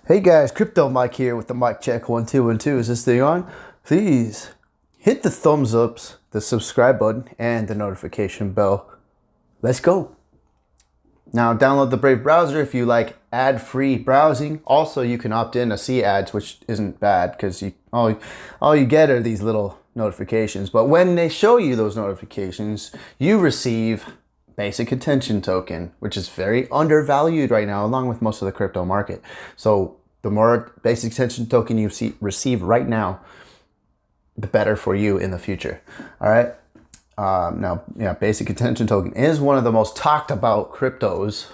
Hey guys, Crypto Mike here with the mic check 1212. Is this thing on? Please hit the thumbs ups, the subscribe button, and the notification bell. Let's go. Now download the Brave browser if you like ad-free browsing. Also, you can opt in to see ads, which isn't bad because all you get are these little notifications. But when they show you those notifications, you receive basic attention token, which is very undervalued right now, along with most of the crypto market. So the more basic attention token you receive right now, the better for you in the future. All right. Basic attention token is one of the most talked about cryptos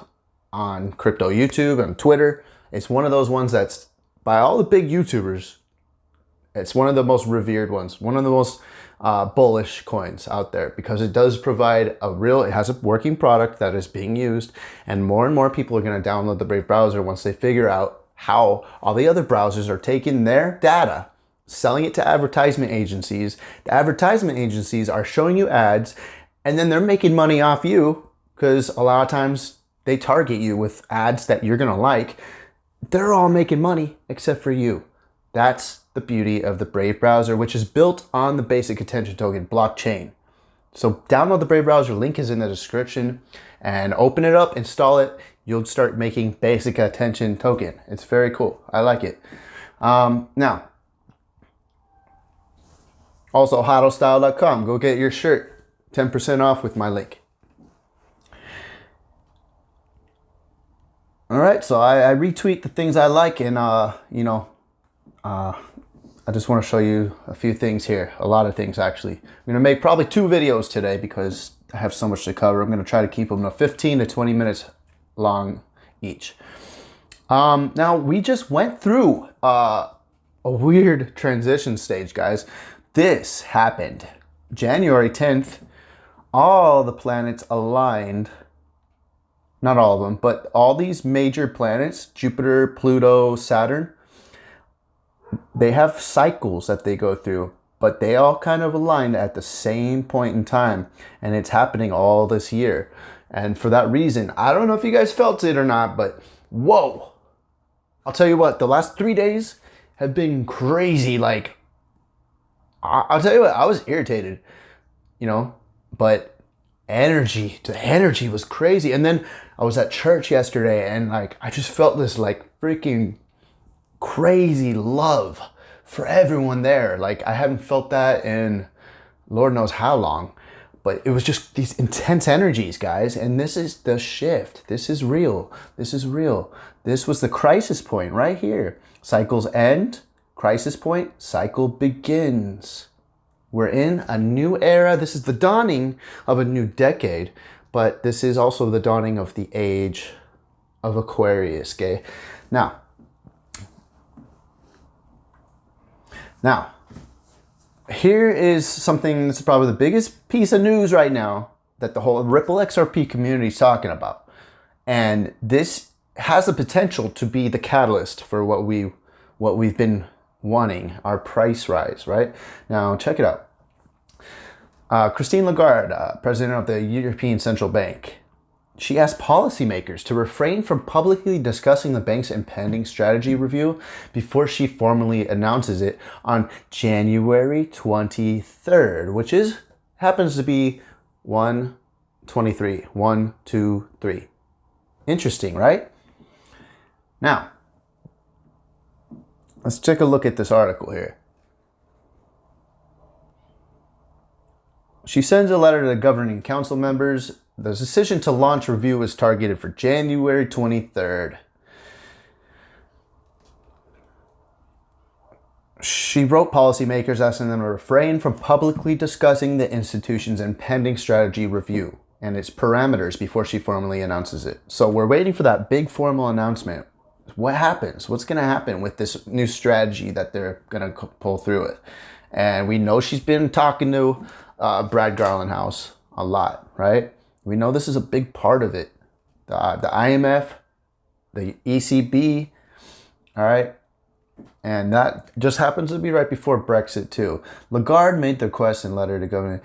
on crypto YouTube and Twitter. It's one of those ones that's by all the big YouTubers. It's one of the most revered ones, one of the most bullish coins out there because it does provide it has a working product that is being used, and more people are going to download the Brave browser once they figure out how all the other browsers are taking their data, selling it to advertisement agencies. The advertisement agencies are showing you ads, and then they're making money off you because a lot of times they target you with ads that you're going to like. They're all making money except for you. That's the beauty of the Brave browser, which is built on the basic attention token blockchain. So download the Brave browser, link is in the description, and open it up, install it. You'll start making basic attention token. It's very cool. I like it. Now, also hodlstyle.com. Go get your shirt, 10% off with my link. All right, so I retweet the things I like, and I just want to show you a few things here. A lot of things, actually. I'm going to make probably 2 videos today because I have so much to cover. I'm going to try to keep them to 15 to 20 minutes long each. Now, we just went through a weird transition stage, guys. This happened January 10th. All the planets aligned. Not all of them, but all these major planets, Jupiter, Pluto, Saturn, they have cycles that they go through, but they all kind of align at the same point in time, and it's happening all this year. And for that reason, I don't know if you guys felt it or not, but whoa, I'll tell you what, the last 3 days have been crazy. Like, I'll tell you what, I was irritated, but the energy was crazy. And then I was at church yesterday, and like, I just felt this like freaking crazy love for everyone there. Like, I haven't felt that in Lord knows how long, but it was just these intense energies, guys. And this is the shift. This is real. This is real. This was the crisis point right here. Cycles end, crisis point, cycle begins. We're in a new era. This is the dawning of a new decade, but this is also the dawning of the age of Aquarius, okay? Now, here is something that's probably the biggest piece of news right now that the whole Ripple XRP community is talking about. And this has the potential to be the catalyst for what we've been wanting, our price rise, right? Now, check it out. Christine Lagarde, president of the European Central Bank, she asked policymakers to refrain from publicly discussing the bank's impending strategy review before she formally announces it on January 23rd, which happens to be 1/23. 1, 2, 3. Interesting, right? Now, let's take a look at this article here. She sends a letter to the governing council members. The decision to launch review is targeted for January 23rd. She wrote policymakers asking them to refrain from publicly discussing the institution's impending strategy review and its parameters before she formally announces it. So we're waiting for that big formal announcement. What happens? What's going to happen with this new strategy that they're going to pull through it? And we know she's been talking to Brad Garlinghouse a lot, right? We know this is a big part of it. The IMF, the ECB, all right? And that just happens to be right before Brexit too. Lagarde made the request in letter to government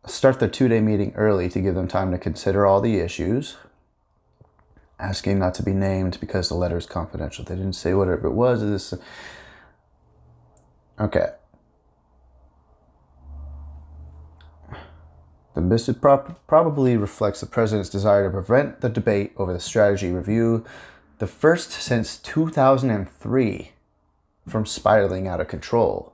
start their 2-day meeting early to give them time to consider all the issues. asking not to be named because the letter is confidential. They didn't say whatever it was. Okay. The message probably reflects the president's desire to prevent the debate over the strategy review, the first since 2003, from spiraling out of control.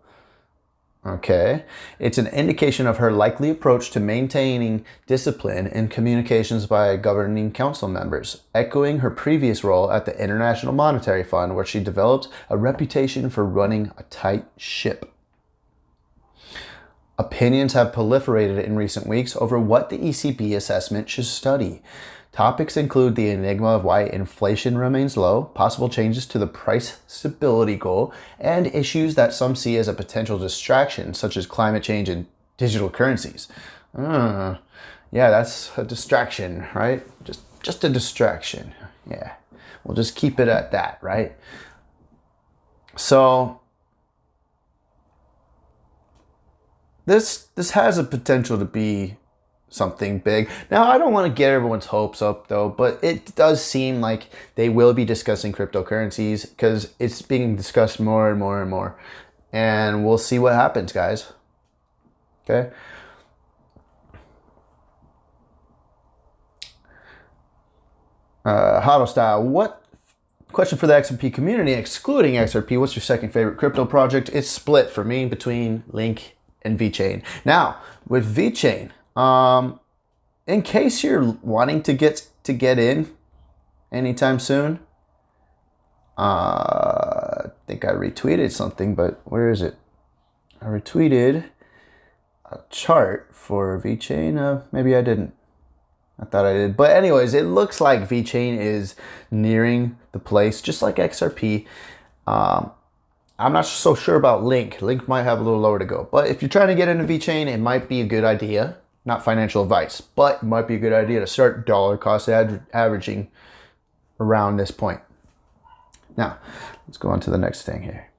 Okay. It's an indication of her likely approach to maintaining discipline in communications by governing council members, echoing her previous role at the International Monetary Fund, where she developed a reputation for running a tight ship. Opinions have proliferated in recent weeks over what the ECB assessment should study. Topics include the enigma of why inflation remains low, possible changes to the price stability goal, and issues that some see as a potential distraction, such as climate change and digital currencies. Yeah, that's a distraction, right? Just a distraction. Yeah, we'll just keep it at that, right? So this has a potential to be something big. Now, I don't want to get everyone's hopes up though, but it does seem like they will be discussing cryptocurrencies because it's being discussed more and more and more. And we'll see what happens, guys. Okay. Hodl style. What question for the XRP community, excluding XRP? What's your second favorite crypto project? It's split for me between Link and VeChain. Now, with VeChain, in case you're wanting to get in anytime soon, I think I retweeted something, but where is it? I retweeted a chart for VeChain. Maybe I didn't. I thought I did. But anyways, it looks like VeChain is nearing the place, just like XRP. I'm not so sure about Link. Link might have a little lower to go. But if you're trying to get into VeChain, it might be a good idea. Not financial advice, but it might be a good idea to start dollar cost averaging around this point. Now, let's go on to the next thing here.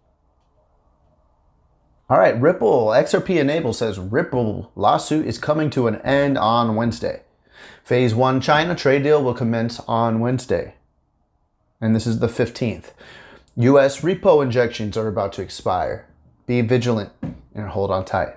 All right, Ripple, XRP Enable says Ripple lawsuit is coming to an end on Wednesday. Phase 1 China trade deal will commence on Wednesday. And this is the 15th. U.S. repo injections are about to expire. Be vigilant and hold on tight.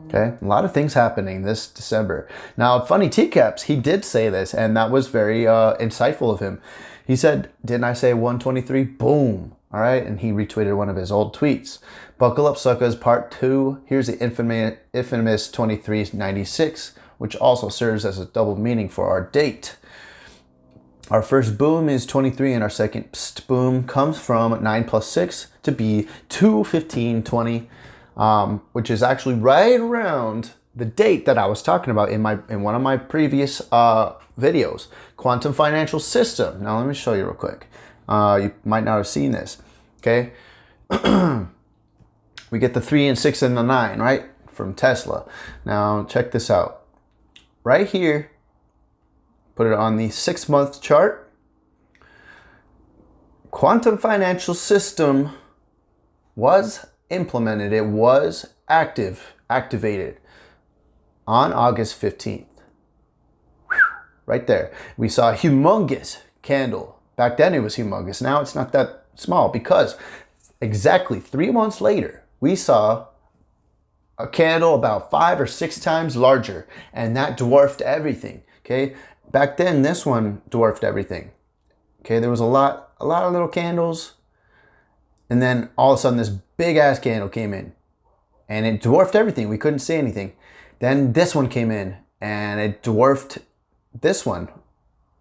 Okay, a lot of things happening this December. Now, Funny Teacaps, he did say this, and that was very insightful of him. He said, didn't I say 123? Boom. All right, and he retweeted one of his old tweets. Buckle up, suckers, part 2. Here's the infamous 2396, which also serves as a double meaning for our date. Our first boom is 23, and our second boom comes from 9 plus 6 to be 2/15/20. Which is actually right around the date that I was talking about in one of my previous videos, Quantum Financial System. Now let me show you real quick. You might not have seen this. Okay, we get the 3 and 6 and the 9, right, from Tesla. Now check this out. Right here, put it on the 6-month chart. Quantum Financial System was implemented, it was activated on August 15th. Right there. We saw a humongous candle. Back then it was humongous. Now it's not that small because exactly 3 months later, we saw a candle about 5 or 6 times larger, and that dwarfed everything. Okay. Back then, this one dwarfed everything. Okay. There was a lot of little candles. And then all of a sudden this big ass candle came in and it dwarfed everything. We couldn't see anything. Then this one came in and it dwarfed this one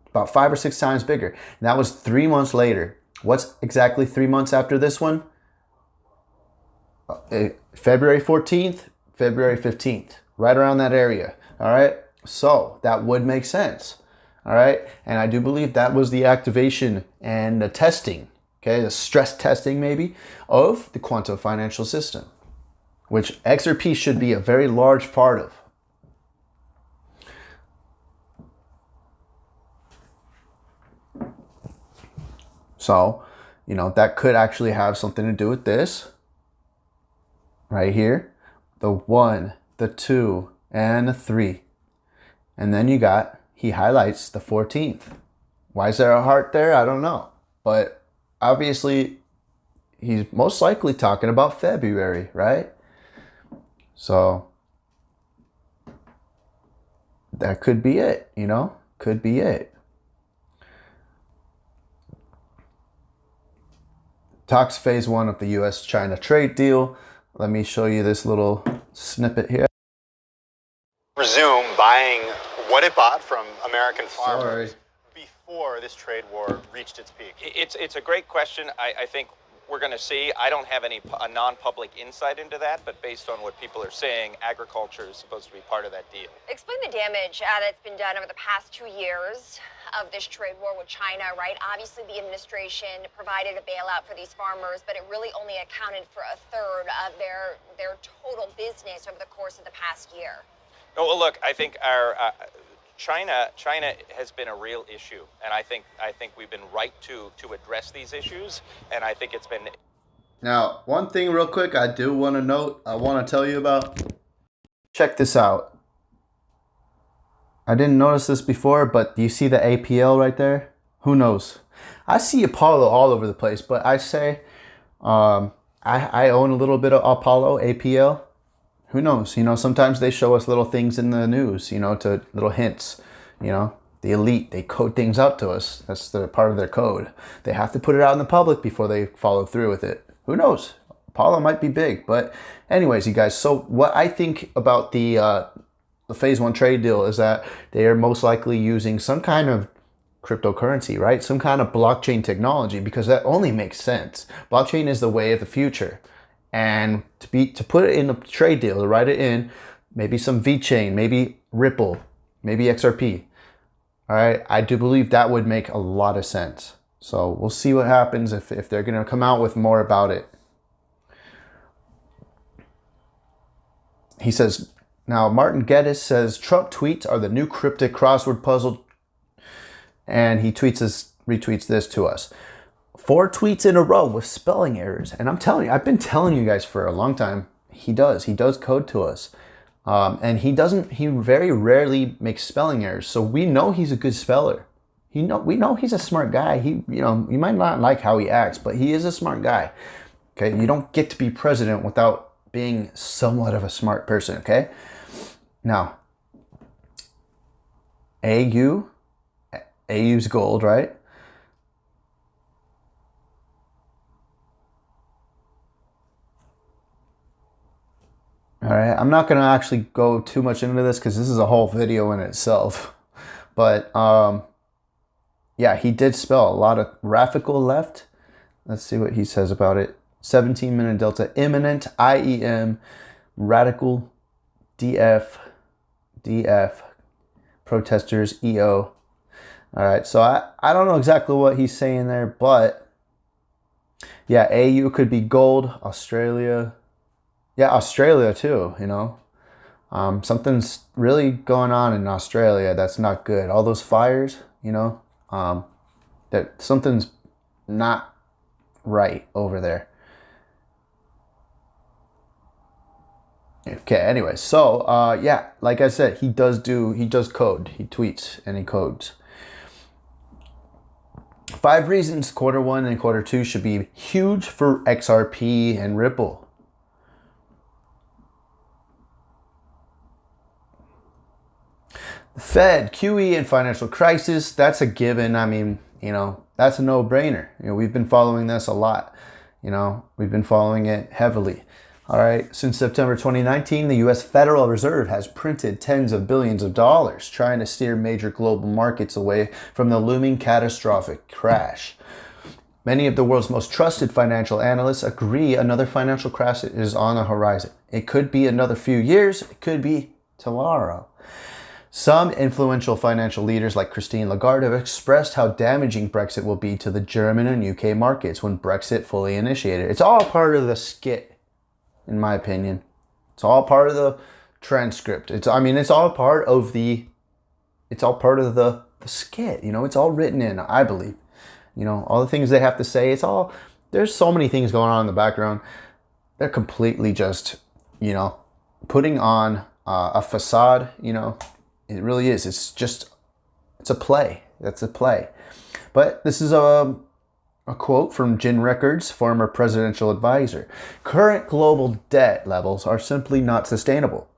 about 5 or 6 times bigger. And that was 3 months later. What's exactly 3 months after this one? February 14th, February 15th, right around that area. All right. So that would make sense. All right. And I do believe that was the activation and the testing. Okay, the stress testing maybe of the quantum financial system, which XRP should be a very large part of. So, that could actually have something to do with this. Right here, the 1, the 2, and the 3. And then he highlights the 14th. Why is there a heart there? I don't know. But obviously, he's most likely talking about February, right? So that could be it, you know? Could be it. Talks phase 1 of the US-China trade deal. Let me show you this little snippet here. Resume buying what it bought from American farmers before this trade war reached its peak? It's a great question. I think we're going to see. I don't have any non-public insight into that, but based on what people are saying, agriculture is supposed to be part of that deal. Explain the damage that's been done over the past 2 years of this trade war with China, right? Obviously, the administration provided a bailout for these farmers, but it really only accounted for a third of their total business over the course of the past year. No, well, look, I think our China has been a real issue, and I think we've been right to address these issues, and I think it's been. Now, one thing real quick I do want to note, I want to tell you about. Check this out. I didn't notice this before, but do you see the APL right there? Who knows? I see Apollo all over the place, but I say I own a little bit of Apollo, APL. Who knows? You know, sometimes they show us little things in the news, you know, to little hints. You know, the elite, they code things out to us. That's the part of their code. They have to put it out in the public before they follow through with it. Who knows? Apollo might be big. But anyways, you guys, so what I think about the phase 1 trade deal is that they are most likely using some kind of cryptocurrency, right? Some kind of blockchain technology, because that only makes sense. Blockchain is the way of the future. And to put it in a trade deal, to write it in, maybe some VeChain, maybe Ripple, maybe XRP. All right, I do believe that would make a lot of sense. So we'll see what happens if they're going to come out with more about it. He says, now Martin Geddes says, Trump tweets are the new cryptic crossword puzzle. And he retweets this to us. 4 tweets in a row with spelling errors. And I'm telling you, I've been telling you guys for a long time, he does code to us. And he very rarely makes spelling errors. So we know he's a good speller. We know he's a smart guy. You might not like how he acts, but he is a smart guy. Okay, you don't get to be president without being somewhat of a smart person, okay? Now, AU's gold, right? All right, I'm not going to actually go too much into this because this is a whole video in itself. But yeah, he did spell a lot of radical left. Let's see what he says about it. 17-minute delta, imminent, IEM, radical, DF, protesters, EO. All right, so I don't know exactly what he's saying there, but yeah, AU could be gold, Australia. Yeah, Australia too, you know. Something's really going on in Australia that's not good. All those fires, you know, that something's not right over there. Okay, anyway, so yeah, like I said, he does code. He tweets and he codes. 5 reasons Q1 and Q2 should be huge for XRP and Ripple. Fed, QE, and financial crisis, that's a given. I mean, you know, that's a no-brainer. You know, we've been following this a lot. You know, we've been following it heavily. All right, since September 2019, the U.S. Federal Reserve has printed tens of billions of dollars, trying to steer major global markets away from the looming catastrophic crash. Many of the world's most trusted financial analysts agree another financial crash is on the horizon. It could be another few years, it could be tomorrow. Some influential financial leaders like Christine Lagarde have expressed how damaging Brexit will be to the German and UK markets when Brexit fully initiated. It's all part of the skit, in my opinion. It's all part of the transcript. It's all part of the skit. You know, it's all written in, I believe. You know, all the things they have to say, there's so many things going on in the background. They're completely just, you know, putting on a facade, you know. It really is. It's a play. That's a play. But this is a quote from Gin Records, former presidential advisor. Current global debt levels are simply not sustainable.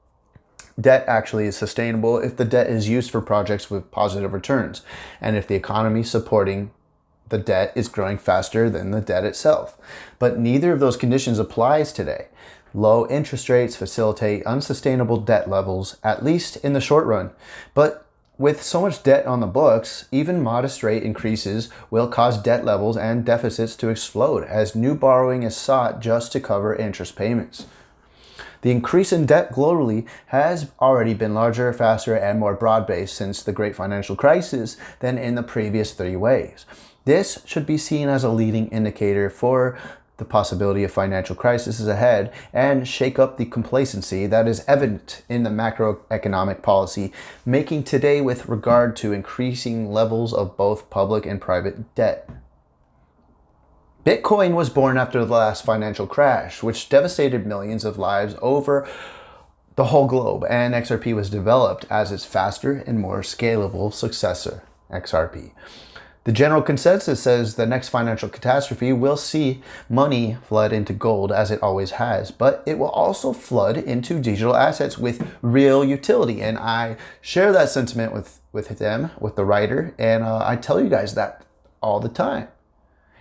Debt actually is sustainable if the debt is used for projects with positive returns, and if the economy supporting the debt is growing faster than the debt itself. But neither of those conditions applies today. Low interest rates facilitate unsustainable debt levels, at least in the short run. But with so much debt on the books, even modest rate increases will cause debt levels and deficits to explode as new borrowing is sought just to cover interest payments. The increase in debt globally has already been larger, faster, and more broad-based since the Great Financial Crisis than in the previous 3 waves. This should be seen as a leading indicator for the possibility of financial crises ahead and shake up the complacency that is evident in the macroeconomic policy making today with regard to increasing levels of both public and private debt. Bitcoin was born after the last financial crash, which devastated millions of lives over the whole globe, and XRP was developed as its faster and more scalable successor, XRP. The general consensus says the next financial catastrophe will see money flood into gold as it always has, but it will also flood into digital assets with real utility. And I share that sentiment with the writer, and I tell you guys that all the time.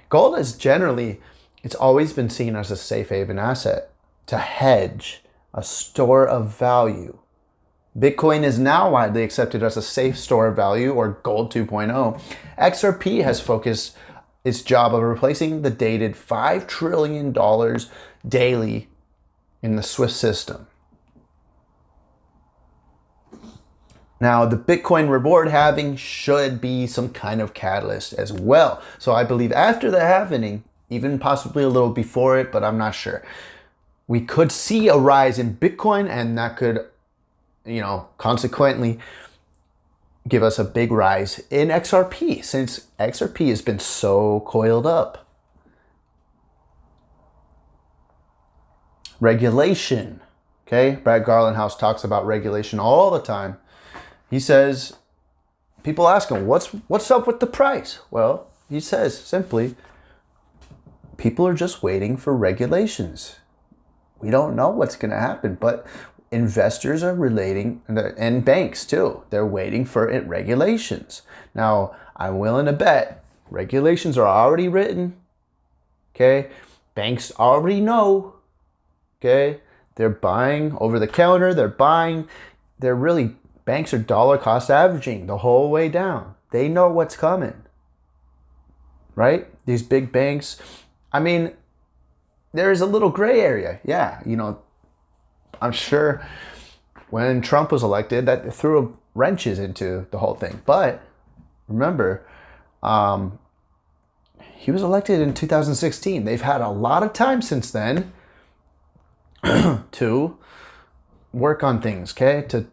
Gold is generally, it's always been seen as a safe haven asset to hedge, a store of value. Bitcoin is now widely accepted as a safe store of value, or gold 2.0. XRP has focused its job of replacing the dated $5 trillion daily in the SWIFT system. Now, the Bitcoin reward halving should be some kind of catalyst as well. So I believe after the halving, even possibly a little before it, but I'm not sure, we could see a rise in Bitcoin, and that could, consequently give us a big rise in XRP, since XRP has been so coiled up. Regulation. Okay, Brad Garlinghouse talks about regulation all the time. He says, people ask him, what's up with the price? Well, he says simply, people are just waiting for regulations. We don't know what's going to happen, but investors are relating, and banks too, they're waiting for regulations. Now, I'm willing to bet regulations are already written. Okay, banks already know. Okay, they're buying over the counter, banks are dollar cost averaging the whole way down. They know what's coming, right? These big banks, there is a little gray area. Yeah, I'm sure when Trump was elected, that threw wrenches into the whole thing. But remember, he was elected in 2016. They've had a lot of time since then to work on things, okay? To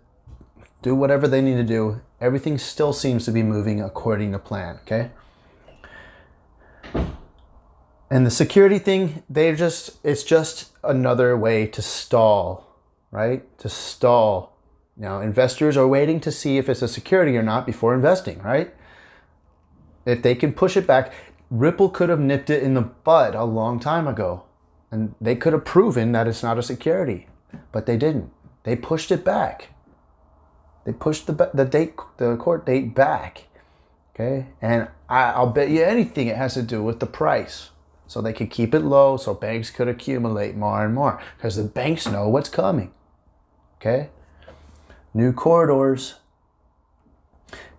do whatever they need to do. Everything still seems to be moving according to plan, okay? And the security thing, it's just another way to stall, right? To stall. Now, investors are waiting to see if it's a security or not before investing, right? If they can push it back, Ripple could have nipped it in the bud a long time ago. And they could have proven that it's not a security, but they didn't. They pushed it back. They pushed the court date back, okay? And I'll bet you anything it has to do with the price. So they could keep it low so banks could accumulate more and more, because the banks know what's coming, okay? New corridors.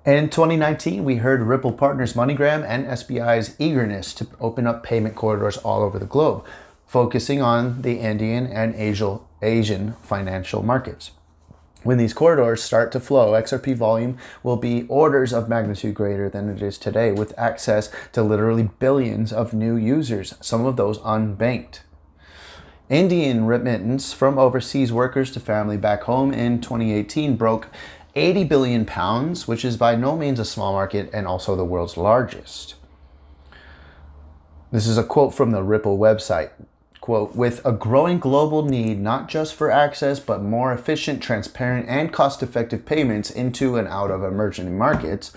In 2019, we heard Ripple partners MoneyGram and SBI's eagerness to open up payment corridors all over the globe, focusing on the Indian and Asian financial markets. When these corridors start to flow, XRP volume will be orders of magnitude greater than it is today, with access to literally billions of new users, some of those unbanked. Indian remittance from overseas workers to family back home in 2018 broke 80 billion pounds, which is by no means a small market and also the world's largest. This is a quote from the Ripple website. Quote, with a growing global need not just for access, but more efficient, transparent, and cost-effective payments into and out of emerging markets,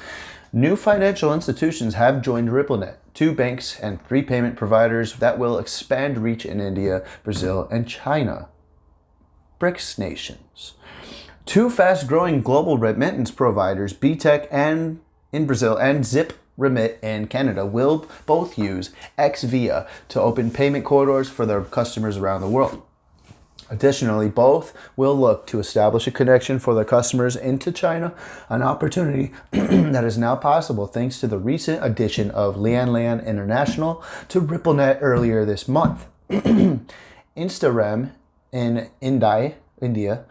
New financial institutions have joined RippleNet, 2 banks and 3 payment providers that will expand reach in India, Brazil, and China. BRICS nations. 2 fast-growing global remittance providers, BTEC and in Brazil and Zip Remit in Canada, will both use XVIA to open payment corridors for their customers around the world. Additionally, both will look to establish a connection for their customers into China, an opportunity that is now possible thanks to the recent addition of Lian Lian International to RippleNet earlier this month. Instarem in India,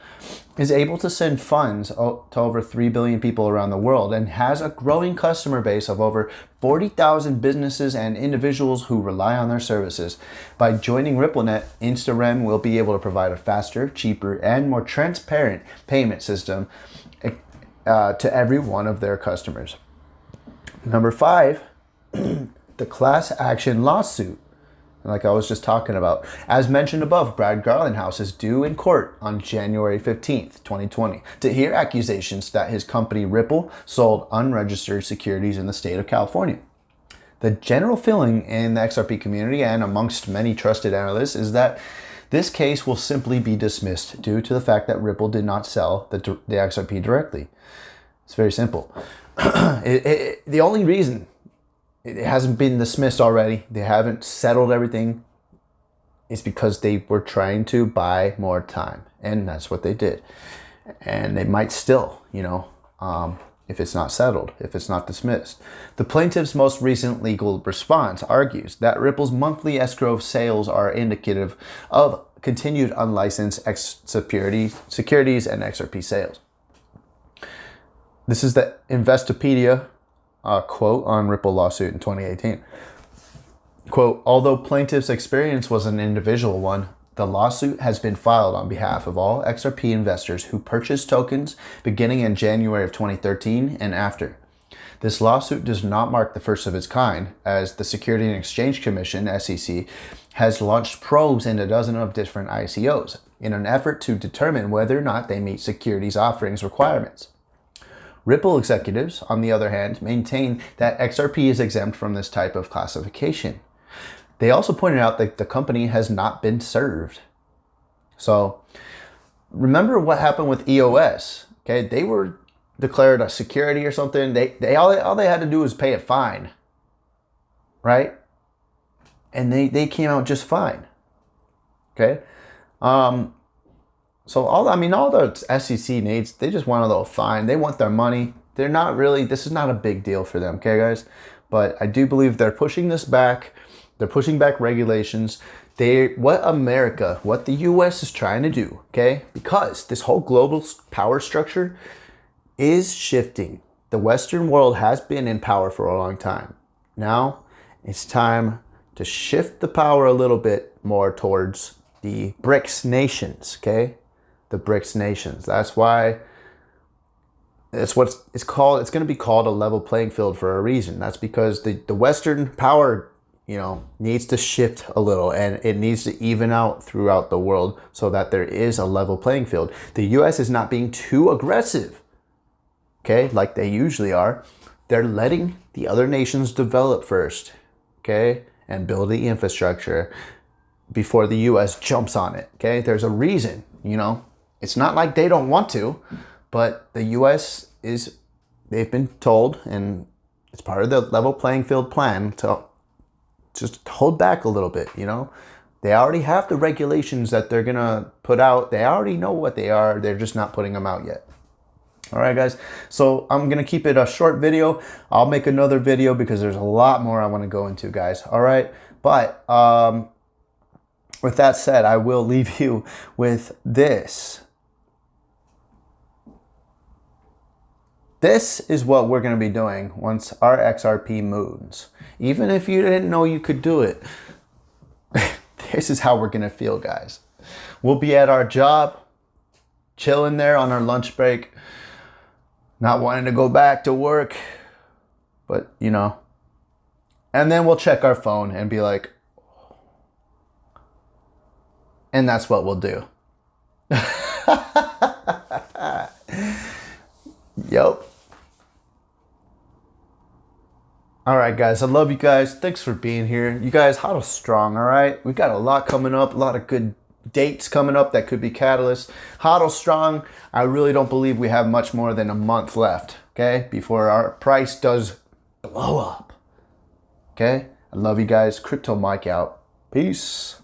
is able to send funds to over 3 billion people around the world and has a growing customer base of over 40,000 businesses and individuals who rely on their services. By joining RippleNet, Instarem will be able to provide a faster, cheaper, and more transparent payment system to every one of their customers. Number 5, the class action lawsuit. Like I was just talking about. As mentioned above, Brad Garlinghouse is due in court on January 15th, 2020, to hear accusations that his company Ripple sold unregistered securities in the state of California. The general feeling in the XRP community and amongst many trusted analysts is that this case will simply be dismissed due to the fact that Ripple did not sell the XRP directly. It's very simple. The only reason it hasn't been dismissed already, they haven't settled everything, is because they were trying to buy more time. And that's what they did. And they might still, if it's not settled, if it's not dismissed. The plaintiff's most recent legal response argues that Ripple's monthly escrow sales are indicative of continued unlicensed securities and XRP sales. This is the Investopedia quote on Ripple lawsuit in 2018. Quote, although plaintiff's experience was an individual one, the lawsuit has been filed on behalf of all XRP investors who purchased tokens beginning in January of 2013 and after. This lawsuit does not mark the first of its kind, as the Securities and Exchange Commission, SEC, has launched probes into dozens of different ICOs in an effort to determine whether or not they meet securities offerings requirements. Ripple executives, on the other hand, maintain that XRP is exempt from this type of classification. They also pointed out that the company has not been served. So, remember what happened with EOS? Okay, they were declared a security or something. They all they had to do was pay a fine, right? And they came out just fine. Okay, So all the SEC needs, they just want a little fine. They want their money. They're not really, this is not a big deal for them, okay guys? But I do believe they're pushing this back. They're pushing back regulations. What the US is trying to do, okay? Because this whole global power structure is shifting. The Western world has been in power for a long time. Now it's time to shift the power a little bit more towards the BRICS nations, okay? The BRICS nations. That's why it's what it's called. It's going to be called a level playing field for a reason. That's because the Western power, needs to shift a little, and it needs to even out throughout the world so that there is a level playing field. The US is not being too aggressive, okay, like they usually are. They're letting the other nations develop first, okay, and build the infrastructure before the US jumps on it, okay? There's a reason, It's not like they don't want to, but the US they've been told, and it's part of the level playing field plan, to just hold back a little bit, They already have the regulations that they're going to put out. They already know what they are. They're just not putting them out yet. All right, guys. So I'm going to keep it a short video. I'll make another video because there's a lot more I want to go into, guys. All right. But with that said, I will leave you with this. This is what we're going to be doing once our XRP moves. Even if you didn't know you could do it, this is how we're going to feel, guys. We'll be at our job, chilling there on our lunch break, not wanting to go back to work, but, and then we'll check our phone and be like, and that's what we'll do. Yep. All right, guys, I love you guys. Thanks for being here. You guys, HODL strong, all right? We got a lot coming up, a lot of good dates coming up that could be catalysts. HODL strong. I really don't believe we have much more than a month left, okay, before our price does blow up, okay? I love you guys. Crypto Mike out. Peace.